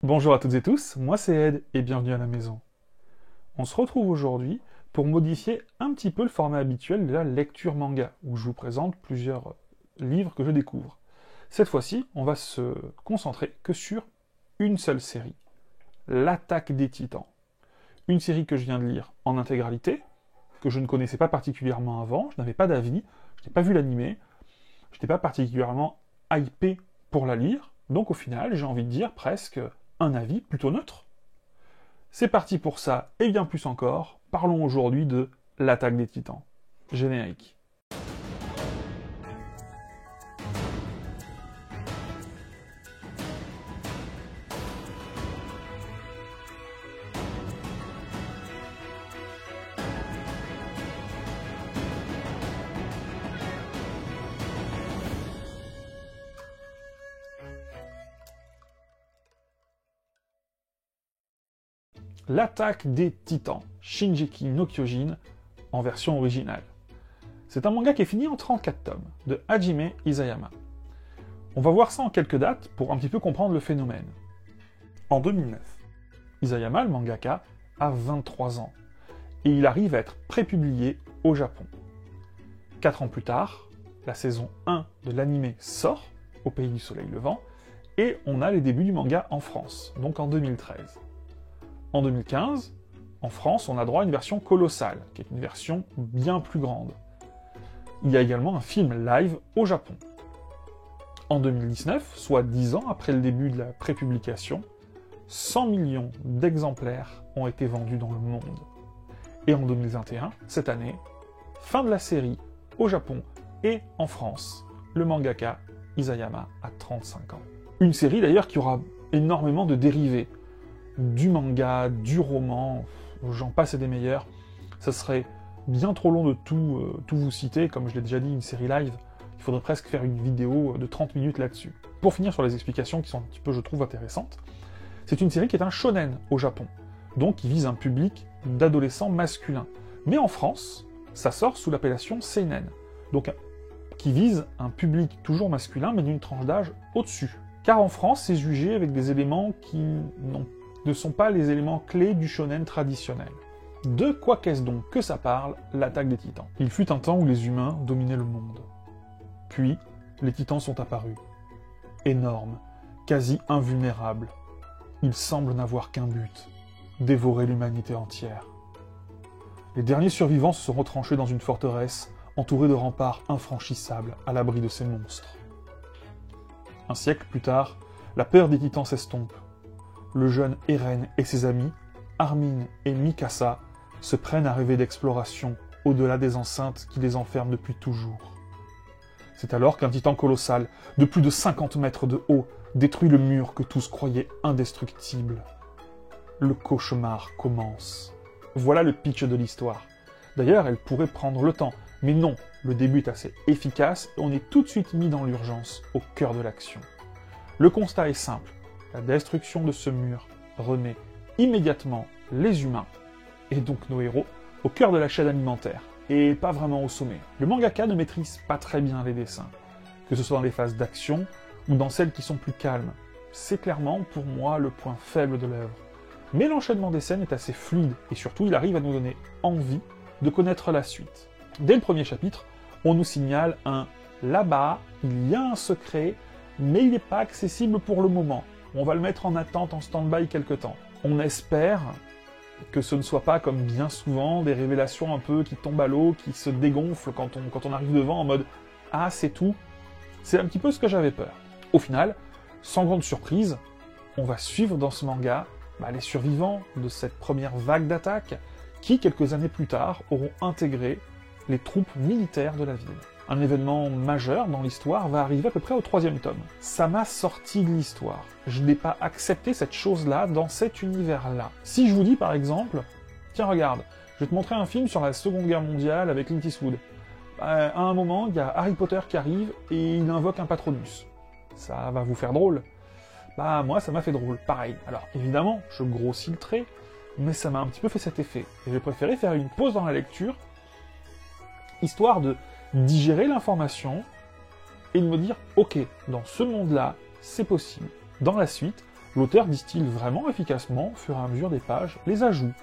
Bonjour à toutes et tous, moi c'est Ed et bienvenue à la maison. On se retrouve aujourd'hui pour modifier un petit peu le format habituel de la lecture manga, où je vous présente plusieurs livres que je découvre. Cette fois-ci, on va se concentrer que sur une seule série, L'Attaque des Titans. Une série que je viens de lire en intégralité, que je ne connaissais pas particulièrement avant, je n'avais pas d'avis, je n'ai pas vu l'animé, je n'étais pas particulièrement hypé pour la lire, donc au final, j'ai envie de dire presque un avis plutôt neutre. C'est parti pour ça, et bien plus encore, parlons aujourd'hui de L'Attaque des Titans. Générique. L'Attaque des Titans, Shingeki no Kyojin, en version originale. C'est un manga qui est fini en 34 tomes, de Hajime Isayama. On va voir ça en quelques dates pour un petit peu comprendre le phénomène. En 2009, Isayama, le mangaka, a 23 ans, et il arrive à être prépublié au Japon. 4 ans plus tard, la saison 1 de l'anime sort, au pays du soleil levant, et on a les débuts du manga en France, donc en 2013. En 2015, en France, on a droit à une version colossale, qui est une version bien plus grande. Il y a également un film live au Japon. En 2019, soit 10 ans après le début de la prépublication, 100 millions d'exemplaires ont été vendus dans le monde. Et en 2021, cette année, fin de la série au Japon et en France, le mangaka Isayama a 35 ans. Une série d'ailleurs qui aura énormément de dérivés. Du manga, du roman, j'en passe et des meilleurs. Ça serait bien trop long de tout vous citer, comme je l'ai déjà dit, une série live. Il faudrait presque faire une vidéo de 30 minutes là-dessus. Pour finir sur les explications qui sont un petit peu, je trouve, intéressantes, c'est une série qui est un shonen au Japon, donc qui vise un public d'adolescents masculins. Mais en France, ça sort sous l'appellation seinen, donc qui vise un public toujours masculin, mais d'une tranche d'âge au-dessus. Car en France, c'est jugé avec des éléments qui ne sont pas les éléments clés du shonen traditionnel. De quoi qu'est-ce donc que ça parle, l'Attaque des Titans? Il fut un temps où les humains dominaient le monde. Puis, les Titans sont apparus. Énormes, quasi invulnérables. Ils semblent n'avoir qu'un but, dévorer l'humanité entière. Les derniers survivants se sont retranchés dans une forteresse, entourée de remparts infranchissables à l'abri de ces monstres. Un siècle plus tard, la peur des Titans s'estompe. Le jeune Eren et ses amis, Armin et Mikasa, se prennent à rêver d'exploration au-delà des enceintes qui les enferment depuis toujours. C'est alors qu'un titan colossal, de plus de 50 mètres de haut, détruit le mur que tous croyaient indestructible. Le cauchemar commence. Voilà le pitch de l'histoire. D'ailleurs, elle pourrait prendre le temps, mais non, le début est assez efficace et on est tout de suite mis dans l'urgence, au cœur de l'action. Le constat est simple. La destruction de ce mur remet immédiatement les humains, et donc nos héros, au cœur de la chaîne alimentaire, et pas vraiment au sommet. Le mangaka ne maîtrise pas très bien les dessins, que ce soit dans les phases d'action, ou dans celles qui sont plus calmes. C'est clairement, pour moi, le point faible de l'œuvre. Mais l'enchaînement des scènes est assez fluide, et surtout, il arrive à nous donner envie de connaître la suite. Dès le premier chapitre, on nous signale un « là-bas, il y a un secret, mais il n'est pas accessible pour le moment ». On va le mettre en attente, en stand-by quelque temps. On espère que ce ne soit pas, comme bien souvent, des révélations un peu qui tombent à l'eau, qui se dégonflent quand on arrive devant en mode « Ah, c'est tout ». C'est un petit peu ce que j'avais peur. Au final, sans grande surprise, on va suivre dans ce manga les survivants de cette première vague d'attaque qui, quelques années plus tard, auront intégré les troupes militaires de la ville. Un événement majeur dans l'histoire va arriver à peu près au 3e tome. Ça m'a sorti de l'histoire. Je n'ai pas accepté cette chose-là dans cet univers-là. Si je vous dis par exemple, tiens regarde, je vais te montrer un film sur la Seconde Guerre mondiale avec Clint Eastwood. À un moment, il y a Harry Potter qui arrive et il invoque un Patronus. Ça va vous faire drôle. Moi, ça m'a fait drôle, pareil. Alors évidemment, je grossis le trait, mais ça m'a un petit peu fait cet effet. Et j'ai préféré faire une pause dans la lecture, histoire de digérer l'information et de me dire, ok, dans ce monde-là, c'est possible. Dans la suite, l'auteur distille vraiment efficacement, au fur et à mesure des pages, les ajouts,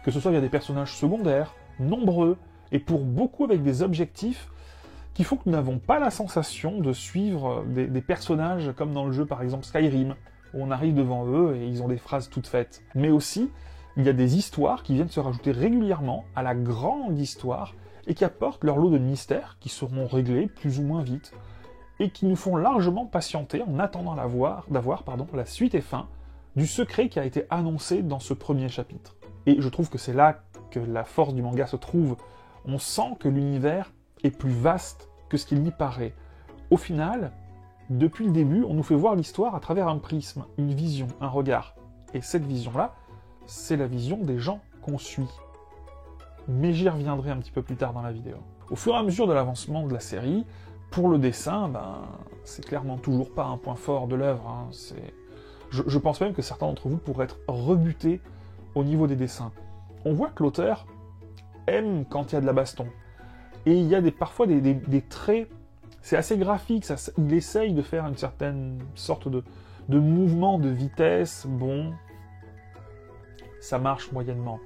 que ce soit via des personnages secondaires, nombreux, et pour beaucoup avec des objectifs qui font que nous n'avons pas la sensation de suivre des personnages comme dans le jeu par exemple Skyrim, où on arrive devant eux et ils ont des phrases toutes faites. Mais aussi, il y a des histoires qui viennent se rajouter régulièrement à la grande histoire et qui apportent leur lot de mystères qui seront réglés plus ou moins vite et qui nous font largement patienter en attendant d'avoir la suite et fin du secret qui a été annoncé dans ce premier chapitre. Et je trouve que c'est là que la force du manga se trouve. On sent que l'univers est plus vaste que ce qu'il n'y paraît. Au final, depuis le début, on nous fait voir l'histoire à travers un prisme, une vision, un regard. Et cette vision-là, c'est la vision des gens qu'on suit. Mais j'y reviendrai un petit peu plus tard dans la vidéo. Au fur et à mesure de l'avancement de la série, pour le dessin, c'est clairement toujours pas un point fort de l'œuvre. Hein. Je pense même que certains d'entre vous pourraient être rebutés au niveau des dessins. On voit que l'auteur aime quand il y a de la baston. Et il y a parfois des traits, c'est assez graphique, il essaye de faire une certaine sorte de mouvement de vitesse, bon, ça marche moyennement.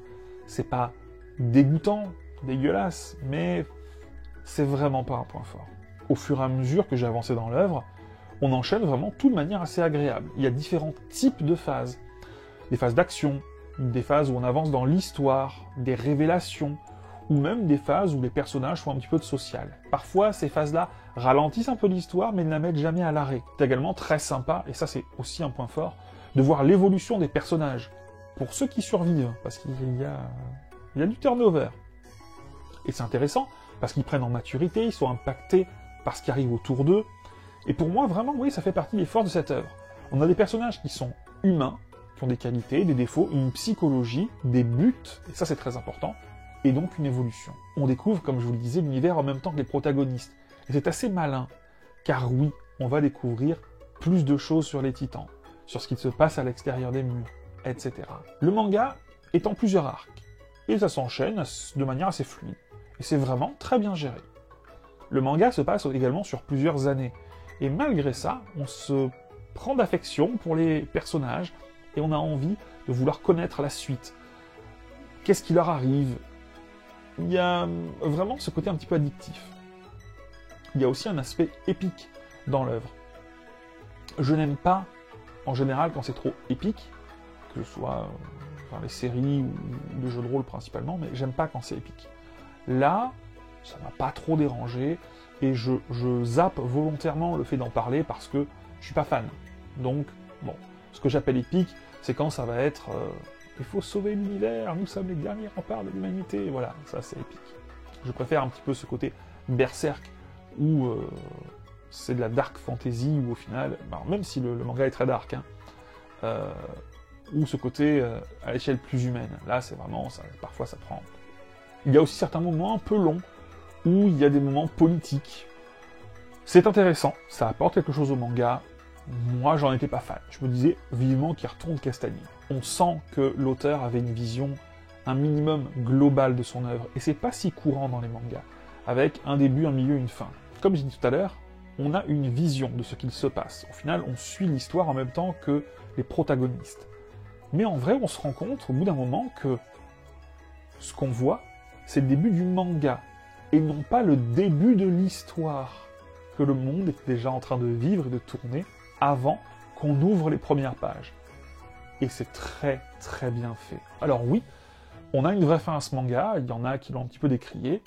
C'est pas dégoûtant, dégueulasse, mais c'est vraiment pas un point fort. Au fur et à mesure que j'ai avancé dans l'œuvre, on enchaîne vraiment tout de manière assez agréable. Il y a différents types de phases. Des phases d'action, des phases où on avance dans l'histoire, des révélations, ou même des phases où les personnages font un petit peu de social. Parfois, ces phases-là ralentissent un peu l'histoire, mais ne la mettent jamais à l'arrêt. C'est également très sympa, et ça c'est aussi un point fort, de voir l'évolution des personnages. Pour ceux qui survivent, parce qu'il y a du turnover. Et c'est intéressant, parce qu'ils prennent en maturité, ils sont impactés par ce qui arrive autour d'eux. Et pour moi, vraiment, oui, ça fait partie des forces de cette œuvre. On a des personnages qui sont humains, qui ont des qualités, des défauts, une psychologie, des buts, et ça c'est très important, et donc une évolution. On découvre, comme je vous le disais, l'univers en même temps que les protagonistes. Et c'est assez malin, car oui, on va découvrir plus de choses sur les titans, sur ce qui se passe à l'extérieur des murs, etc. Le manga est en plusieurs arcs, et ça s'enchaîne de manière assez fluide. Et c'est vraiment très bien géré. Le manga se passe également sur plusieurs années, et malgré ça, on se prend d'affection pour les personnages, et on a envie de vouloir connaître la suite. Qu'est-ce qui leur arrive? Il y a vraiment ce côté un petit peu addictif. Il y a aussi un aspect épique dans l'œuvre. Je n'aime pas, en général, quand c'est trop épique, que ce soit dans les séries ou les jeux de rôle principalement, mais j'aime pas quand c'est épique. Là, ça m'a pas trop dérangé, et je zappe volontairement le fait d'en parler parce que je suis pas fan. Donc, bon, ce que j'appelle épique, c'est quand ça va être il faut sauver l'univers, nous sommes les derniers remparts de l'humanité, voilà, ça c'est épique. Je préfère un petit peu ce côté berserk, où c'est de la dark fantasy, où au final, même si le manga est très dark, ou ce côté à l'échelle plus humaine, là c'est vraiment, parfois ça prend. Il y a aussi certains moments un peu longs, où il y a des moments politiques. C'est intéressant, ça apporte quelque chose au manga. Moi, j'en étais pas fan. Je me disais vivement qu'il retourne Castagny. On sent que l'auteur avait une vision, un minimum global de son œuvre, et c'est pas si courant dans les mangas, avec un début, un milieu, une fin. Comme j'ai dit tout à l'heure, on a une vision de ce qu'il se passe. Au final, on suit l'histoire en même temps que les protagonistes. Mais en vrai, on se rend compte, au bout d'un moment, que ce qu'on voit, c'est le début du manga, et non pas le début de l'histoire, que le monde est déjà en train de vivre et de tourner, avant qu'on ouvre les premières pages. Et c'est très très bien fait. Alors oui, on a une vraie fin à ce manga, il y en a qui l'ont un petit peu décrié.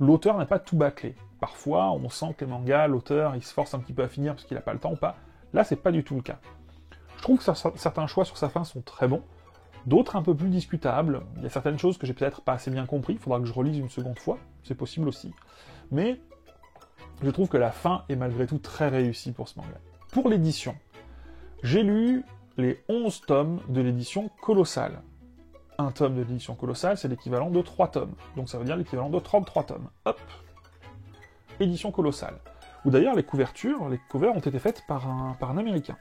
L'auteur n'a pas tout bâclé. Parfois, on sent que les mangas, l'auteur, il se force un petit peu à finir parce qu'il n'a pas le temps ou pas. Là, c'est pas du tout le cas. Je trouve que certains choix sur sa fin sont très bons, d'autres un peu plus discutables. Il y a certaines choses que j'ai peut-être pas assez bien compris, il faudra que je relise une seconde fois, c'est possible aussi. Mais je trouve que la fin est malgré tout très réussie pour ce manga. Pour l'édition, j'ai lu les 11 tomes de l'édition Colossale. Un tome de l'édition Colossale, c'est l'équivalent de 3 tomes. Donc ça veut dire l'équivalent de 33 tomes. Hop! Édition Colossale. Où d'ailleurs les covers ont été faites par un Américain.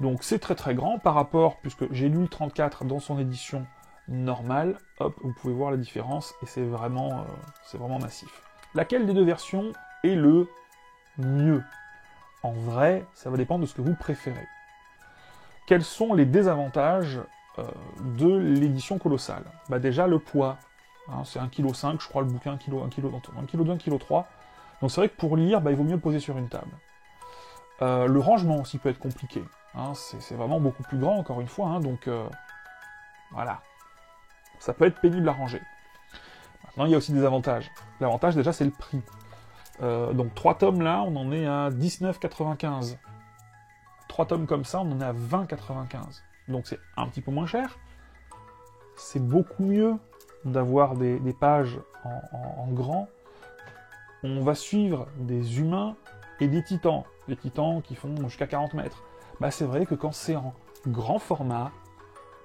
Donc c'est très très grand par rapport, puisque j'ai lu le 34 dans son édition normale, hop, vous pouvez voir la différence, et c'est vraiment massif. Laquelle des deux versions est le mieux? En vrai, ça va dépendre de ce que vous préférez. quels sont les désavantages de l'édition colossale? Bah déjà, le poids. Hein, c'est 1,5 kg, je crois, le bouquin, 1 kg, 1,2 kg, 1,3 kg. Donc c'est vrai que pour lire, bah, il vaut mieux le poser sur une table. Le rangement aussi peut être compliqué. Hein, c'est vraiment beaucoup plus grand, encore une fois, hein, donc voilà. Ça peut être pénible à ranger. Maintenant, il y a aussi des avantages. L'avantage, déjà, c'est le prix. Donc 3 tomes là, on en est à 19,95. 3 tomes comme ça, on en est à 20,95. Donc c'est un petit peu moins cher. C'est beaucoup mieux d'avoir des pages en grand. On va suivre des humains et des titans. Les titans qui font jusqu'à 40 mètres. Bah c'est vrai que quand c'est en grand format,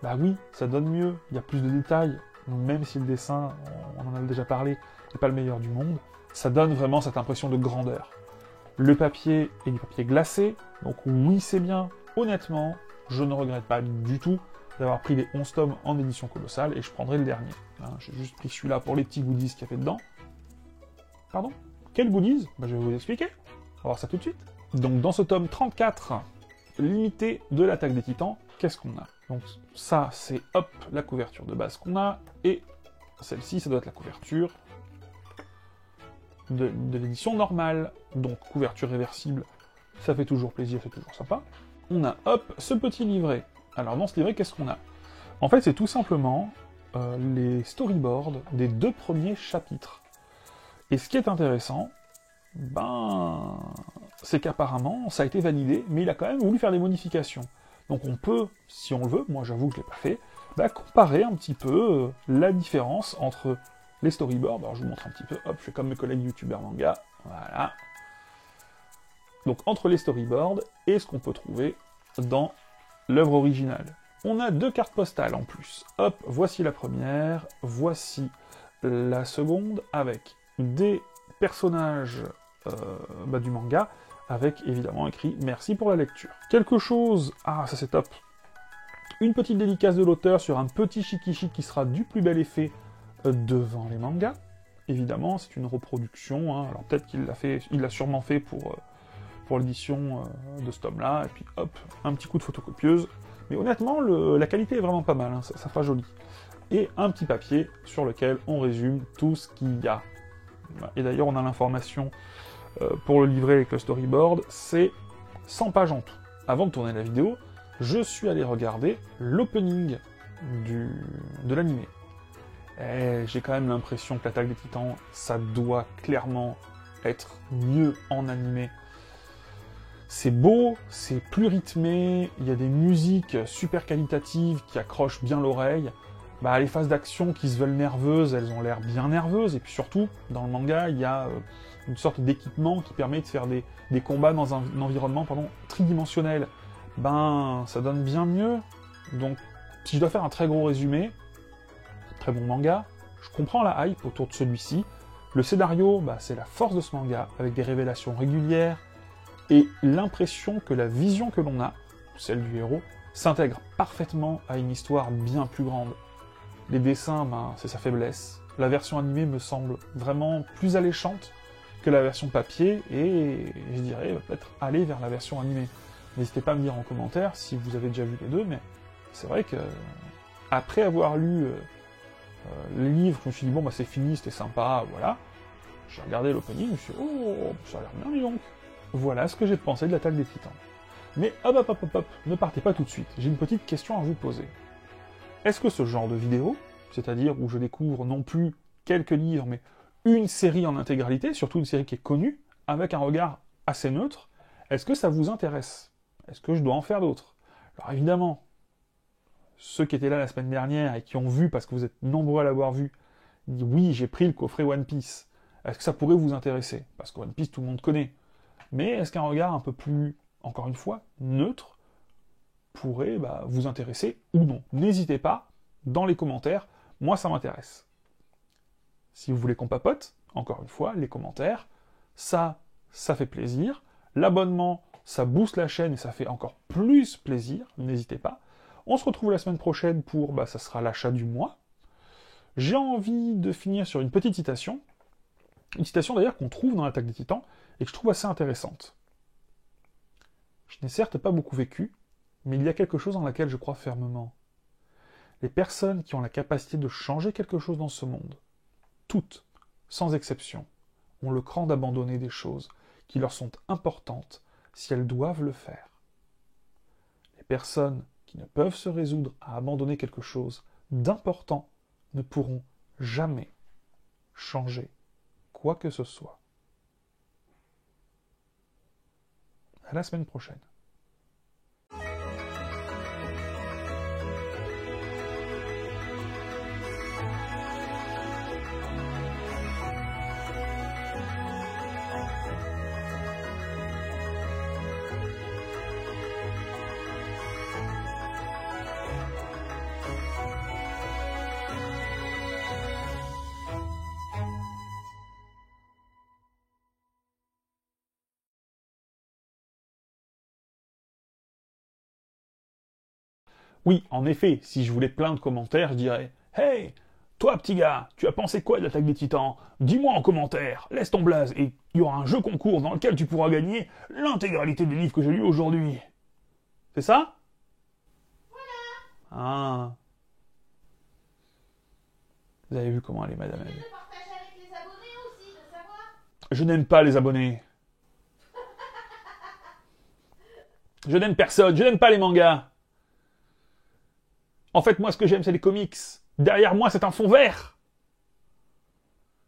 bah oui, ça donne mieux. Il y a plus de détails. Même si le dessin, on en a déjà parlé, n'est pas le meilleur du monde, ça donne vraiment cette impression de grandeur. Le papier est du papier glacé, donc oui c'est bien. Honnêtement, je ne regrette pas du tout d'avoir pris les 11 tomes en édition colossale, et je prendrai le dernier. Hein, j'ai juste pris celui-là pour les petits goodies qu'il y a fait dedans. Pardon? Quels goodies? Bah, je vais vous expliquer. On va voir ça tout de suite. Donc dans ce tome 34, limité de l'attaque des titans, qu'est-ce qu'on a? Donc ça, c'est hop, la couverture de base qu'on a, et celle-ci, ça doit être la couverture de l'édition normale. Donc couverture réversible, ça fait toujours plaisir, c'est toujours sympa. On a hop, ce petit livret. Alors dans ce livret, qu'est-ce qu'on a? En fait, c'est tout simplement les storyboards des 2 premiers chapitres. Et ce qui est intéressant, ben, c'est qu'apparemment, ça a été validé, mais il a quand même voulu faire des modifications. Donc on peut, si on le veut, moi j'avoue que je l'ai pas fait, bah, comparer un petit peu la différence entre les storyboards. Alors je vous montre un petit peu, hop, je fais comme mes collègues youtubeurs manga, voilà. Donc entre les storyboards et ce qu'on peut trouver dans l'œuvre originale. On a 2 cartes postales en plus. Hop, voici la première, voici la seconde, avec des personnages du manga, avec évidemment écrit « Merci pour la lecture ». Quelque chose... Ah, ça c'est top. Une petite dédicace de l'auteur sur un petit shikishi qui sera du plus bel effet devant les mangas. Évidemment, c'est une reproduction, hein. Alors peut-être qu'il l'a fait, il l'a sûrement fait pour l'édition de ce tome-là, et puis hop, un petit coup de photocopieuse. Mais honnêtement, la qualité est vraiment pas mal, hein. Ça fera joli. Et un petit papier sur lequel on résume tout ce qu'il y a. Et d'ailleurs, on a l'information pour le livret avec le storyboard, c'est 100 pages en tout. Avant de tourner la vidéo, je suis allé regarder l'opening de l'animé. Et j'ai quand même l'impression que l'attaque des titans, ça doit clairement être mieux en animé. C'est beau, c'est plus rythmé, il y a des musiques super qualitatives qui accrochent bien l'oreille. Bah, les phases d'action qui se veulent nerveuses, elles ont l'air bien nerveuses, et puis surtout, dans le manga, il y a une sorte d'équipement qui permet de faire des combats dans un environnement tridimensionnel. Ben, ça donne bien mieux. Donc, si je dois faire un très gros résumé, très bon manga, je comprends la hype autour de celui-ci. Le scénario, bah, c'est la force de ce manga, avec des révélations régulières, et l'impression que la vision que l'on a, celle du héros, s'intègre parfaitement à une histoire bien plus grande. Les dessins, ben, c'est sa faiblesse. La version animée me semble vraiment plus alléchante que la version papier, et je dirais peut-être aller vers la version animée. N'hésitez pas à me dire en commentaire si vous avez déjà vu les deux, mais c'est vrai que après avoir lu les livres, je me suis dit bon bah c'est fini, c'était sympa, voilà. J'ai regardé l'opening, je me suis dit oh, ça a l'air bien dis donc. Voilà ce que j'ai pensé de l'attaque des titans. Mais hop, ne partez pas tout de suite, j'ai une petite question à vous poser. Est-ce que ce genre de vidéo, c'est-à-dire où je découvre non plus quelques livres, mais une série en intégralité, surtout une série qui est connue, avec un regard assez neutre, est-ce que ça vous intéresse? Est-ce que je dois en faire d'autres? Alors évidemment, ceux qui étaient là la semaine dernière et qui ont vu, parce que vous êtes nombreux à l'avoir vu, disent oui, j'ai pris le coffret One Piece. Est-ce que ça pourrait vous intéresser? Parce que One Piece, tout le monde connaît. Mais est-ce qu'un regard un peu plus, encore une fois, neutre, pourrait vous intéresser ou non? N'hésitez pas, dans les commentaires, moi ça m'intéresse. Si vous voulez qu'on papote, encore une fois, les commentaires, ça fait plaisir. L'abonnement, ça booste la chaîne et ça fait encore plus plaisir, n'hésitez pas. On se retrouve la semaine prochaine pour, ça sera l'achat du mois. J'ai envie de finir sur une petite citation. Une citation d'ailleurs qu'on trouve dans l'Attaque des Titans, et que je trouve assez intéressante. Je n'ai certes pas beaucoup vécu, Mais il y a quelque chose en laquelle je crois fermement. Les personnes qui ont la capacité de changer quelque chose dans ce monde, toutes, sans exception, ont le cran d'abandonner des choses qui leur sont importantes si elles doivent le faire. Les personnes qui ne peuvent se résoudre à abandonner quelque chose d'important ne pourront jamais changer quoi que ce soit. À la semaine prochaine. Oui, en effet, si je voulais plein de commentaires, je dirais « Hey, toi petit gars, tu as pensé quoi de l'attaque des Titans? Dis-moi en commentaire, laisse ton blaze, et il y aura un jeu concours dans lequel tu pourras gagner l'intégralité des livres que j'ai lus aujourd'hui. » C'est ça? Voilà. Ah. Vous avez vu comment elle est, madame. De partager avec les abonnés aussi, de savoir. Je n'aime pas les abonnés. Je n'aime personne, je n'aime pas les mangas. En fait, moi, ce que j'aime, c'est les comics. Derrière moi, c'est un fond vert.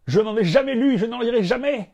Je n'en ai jamais lu, je n'en lirai jamais.